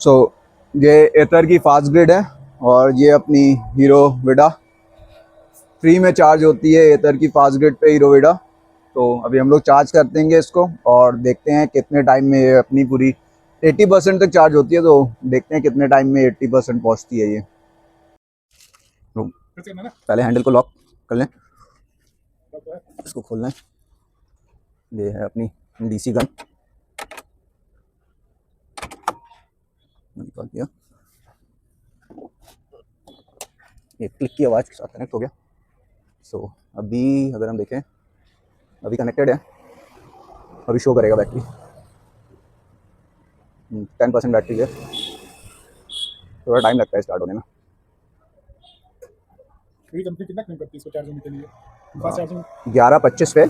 सो ये एथर की fast grid है और ये अपनी हीरो विडा फ्री में चार्ज होती है एथर की फास्ट ग्रिड पे हीरो विडा। तो अभी हम लोग चार्ज कर देंगे इसको और देखते हैं कितने टाइम में ये अपनी पूरी 80% तक चार्ज होती है। तो देखते हैं कितने टाइम में 80% पहुंचती है ये। तो पहले हैंडल को लॉक कर लें, इसको खोलना है। ये है अपनी डीसी गन, निकाल दिया। ये क्लिक की आवाज़ के साथ कनेक्ट हो गया। सो अभी अगर हम देखें, अभी कनेक्टेड है, अभी शो करेगा बैटरी 10% बैटरी है। थोड़ा टाइम लगता है स्टार्ट होने में। कंपनी कितना क्लेम करती है इसको चार्ज होने के लिए? फास्ट चार्जिंग 11:25 पे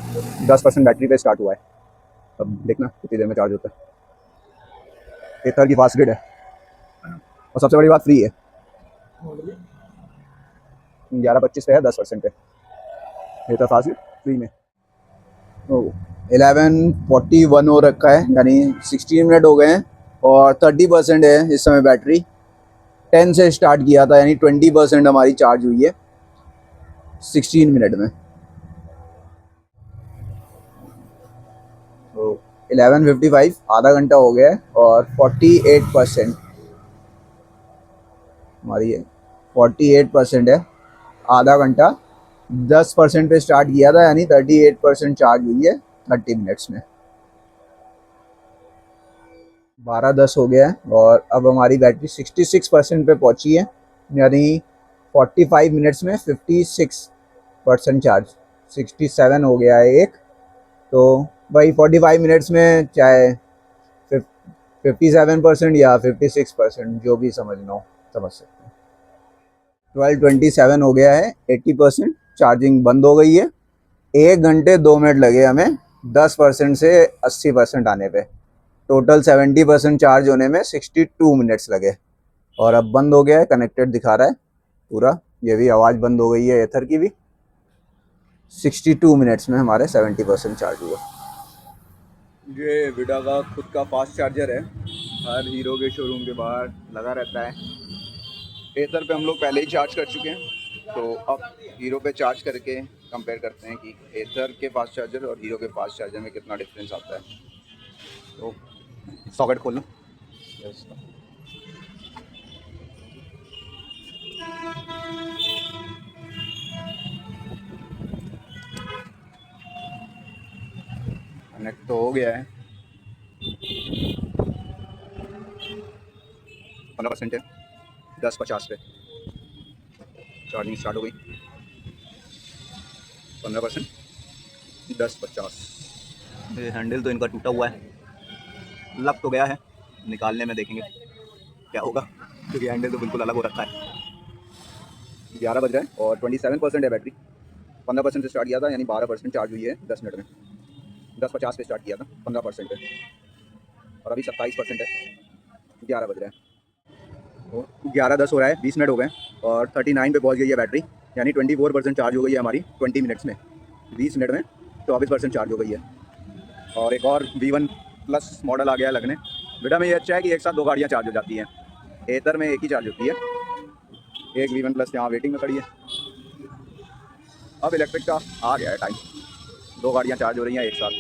10% बैटरी पे स्टार्ट हुआ है। अब देखना कितनी देर में चार्ज होता है। एथर की फास्ट ग्रिड है और सबसे बड़ी बात फ्री है। 11:25 पे है 10% पे एथर फास्ट ग्रिड फ्री में। तो 11:41 हो रखा है, यानी 16 मिनट हो गए हैं और 30% है इस समय बैटरी। 10 से स्टार्ट किया था, यानी 20% हमारी चार्ज हुई है 16 मिनट में। तो 11:55 आधा घंटा हो गया है और 48% हमारी है, 48% है। आधा घंटा 10% पे स्टार्ट किया था, यानी 38% चार्ज हुई है 30 मिनट्स में। 12:10 हो गया है और अब हमारी बैटरी 66% पे पहुंची है, यानी 45 मिनट्स में 56% चार्ज। 67 हो गया है एक, तो भाई 45 मिनट्स में चाहे 57% या 56% जो भी समझना हो समझ सकते हैं। 12:27 हो गया है, 80% चार्जिंग बंद हो गई है। 1 घंटे 2 मिनट लगे हमें 10% से 80% आने पे। टोटल 70% चार्ज होने में 62 मिनट्स लगे और अब बंद हो गया है, कनेक्टेड दिखा रहा है पूरा। ये भी आवाज़ बंद हो गई है एथर की भी। 62 मिनट्स में हमारे 70% चार्ज हुआ। ये विडा का खुद का फास्ट चार्जर है, हर हीरो के शोरूम के बाहर लगा रहता है। एथर पे हम लोग पहले ही चार्ज कर चुके हैं, तो अब हीरो पे चार्ज करके कंपेयर करते हैं कि एथर के फास्ट चार्जर और हीरो के फास्ट चार्जर में कितना डिफरेंस आता है। तो सॉकेट खोल लो। कनेक्ट तो हो गया है, 15% है। 10:50 पे चार्जिंग स्टार्ट हो गई। 15%, 10:50। ये हैंडल तो इनका टूटा हुआ है, लग तो गया है, निकालने में देखेंगे क्या होगा, क्योंकि हैंडल तो बिल्कुल अलग हो रखा है। 11 बज रहा है और 27% है बैटरी। 15% से स्टार्ट किया था, यानी 12% चार्ज हुई है 10 मिनट में। 10:50 पे स्टार्ट किया था, 15% है और अभी 27% है। 11 बज रहा है, तो 11:10 हो रहा है, 20 मिनट हो गए और 39 पे पहुंच गई है बैटरी, यानी 24% चार्ज हो गई है हमारी 20 मिनट्स में। 20 मिनट में 24% चार्ज हो गई है। और एक और V1+ मॉडल आ गया है लगने। बेटा में ये अच्छा है कि एक साथ 2 गाड़ियाँ चार्ज हो जाती हैं। एथर में एक ही चार्ज होती है। एक V1+ यहाँ वेटिंग में खड़ी है। अब इलेक्ट्रिक का आ गया है टाइम, 2 गाड़ियाँ चार्ज हो रही हैं एक साथ।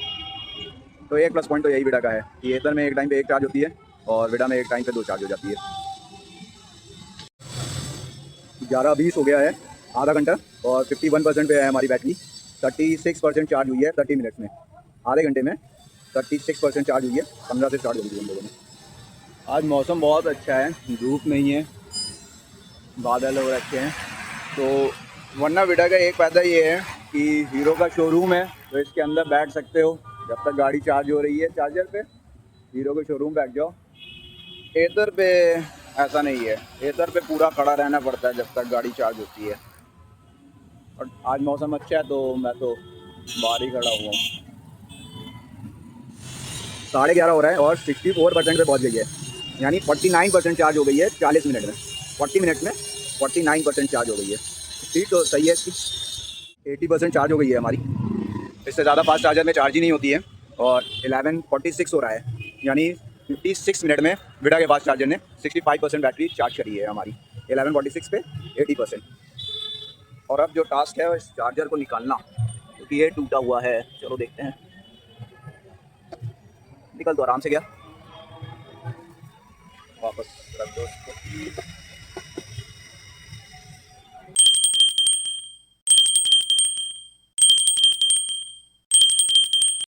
तो एक प्लस पॉइंट तो यही विडा का है कि एथर में एक टाइम पे एक चार्ज होती है और विडा में एक टाइम पे 2 चार्ज हो जाती है। 11:20 हो गया है, आधा घंटा और 51% पे है हमारी बैटरी। 36% चार्ज हुई है 30 मिनट्स में। आधे घंटे में 36% चार्ज हुई है। 15 से स्टार्ट हो गई हम लोगों ने। आज मौसम बहुत अच्छा है, धूप नहीं है, बादल हो रखे हैं। तो वरना विडा का एक फ़ायदा ये है कि हीरो का शोरूम है, तो इसके अंदर बैठ सकते हो जब तक गाड़ी चार्ज हो रही है। चार्जर पे हीरो के शोरूम बैठ जाओ। एथर पे ऐसा नहीं है, एथर पे पूरा खड़ा रहना पड़ता है जब तक गाड़ी चार्ज होती है। और आज मौसम अच्छा है तो मैं तो बाहर ही खड़ा हुआ हूँ। 11:30 हो रहा है और 64% पे पहुँच गई है, यानी 49% चार्ज हो गई है 40 मिनट में। 40 मिनट में 49% चार्ज हो गई है। स्पीड तो सही है इसकी। 80% चार्ज हो गई है हमारी। इससे ज़्यादा फास्ट चार्जर में चार्ज ही नहीं होती है। और 11:46 हो रहा है, यानी 56 मिनट में विडा के फास्ट चार्जर ने 65% बैटरी चार्ज करी है हमारी 1146 पे 80%। और अब जो टास्क है इस चार्जर को निकालना, क्योंकि ये टूटा हुआ है। चलो देखते हैं, निकल तो आराम से गया, वापस रख दो इसको।